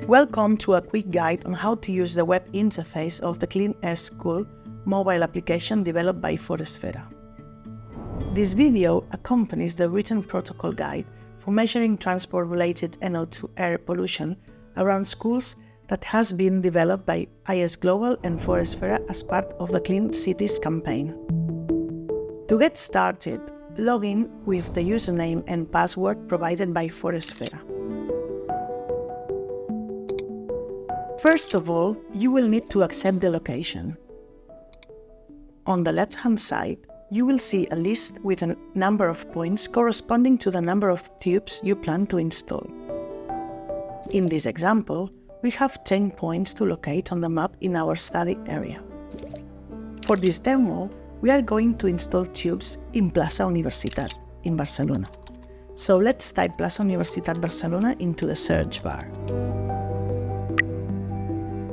Welcome to a quick guide on how to use the web interface of the CleanAir School mobile application developed by Foresphere. This video accompanies the written protocol guide for measuring transport-related NO2 air pollution around schools that has been developed by IS Global and Foresphere as part of the Clean Cities campaign. To get started, log in with the username and password provided by Foresphere. First of all, you will need to accept the location. On the left-hand side, you will see a list with a number of points corresponding to the number of tubes you plan to install. In this example, we have 10 points to locate on the map in our study area. For this demo, we are going to install tubes in Plaça Universitat in Barcelona. So let's type Plaça Universitat Barcelona into the search bar.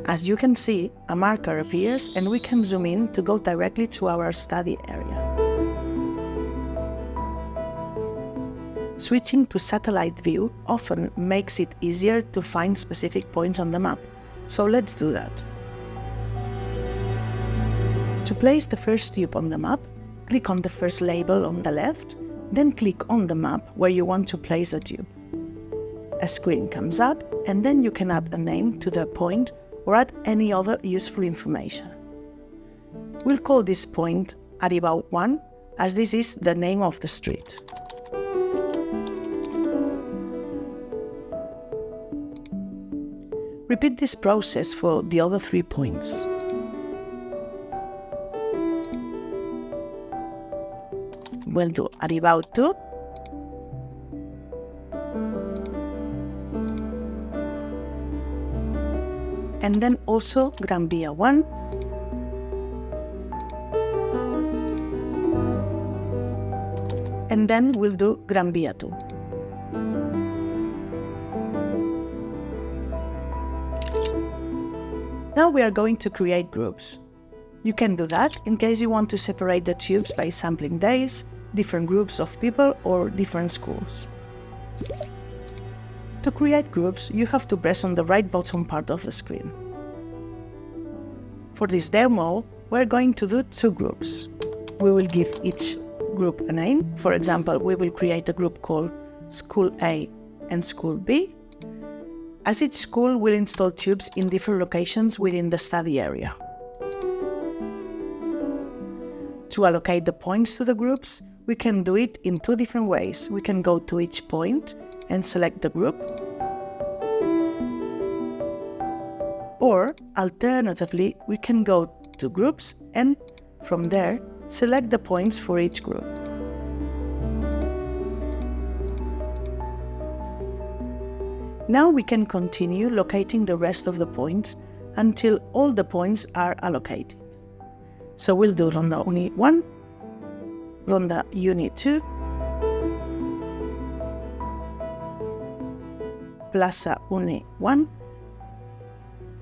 As you can see, a marker appears and we can zoom in to go directly to our study area. Switching to satellite view often makes it easier to find specific points on the map, so let's do that. To place the first tube on the map, click on the first label on the left, then click on the map where you want to place the tube. A screen comes up and then you can add a name to the point or add any other useful information. We'll call this point Aribau 1 as this is the name of the street. Repeat this process for the other 3 points. We'll do Aribau 2, and then also Gran Via 1, and then we'll do Gran Via 2. Now we are going to create groups. You can do that in case you want to separate the tubes by sampling days, different groups of people, or different schools. To create groups, you have to press on the right bottom part of the screen. For this demo, we're going to do 2 groups. We will give each group a name. For example, we will create a group called School A and School B, as each school will install tubes in different locations within the study area. To allocate the points to the groups, we can do it in 2 different ways. We can go to each point and select the group, or alternatively, we can go to groups and from there, select the points for each group. Now we can continue locating the rest of the points until all the points are allocated. So we'll do Ronda Uni 1, Ronda Uni 2, Plaça Uni 1,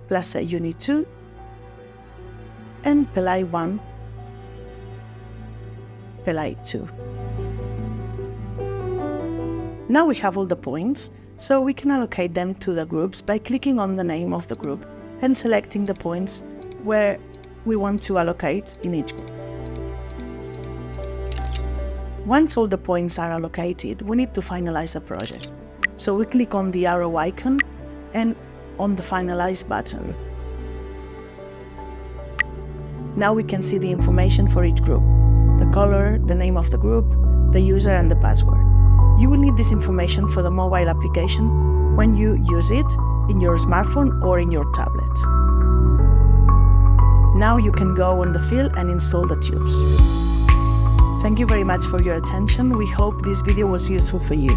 Plaça Uni 2, and Pelai 1, Pelai 2. Now we have all the points, so we can allocate them to the groups by clicking on the name of the group and selecting the points where we want to allocate in each group. Once all the points are allocated, we need to finalize the project. So we click on the arrow icon and on the Finalize button. Now we can see the information for each group: the color, the name of the group, the user, and the password. You will need this information for the mobile application when you use it in your smartphone or in your tablet. Now you can go on the field and install the tubes. Thank you very much for your attention. We hope this video was useful for you.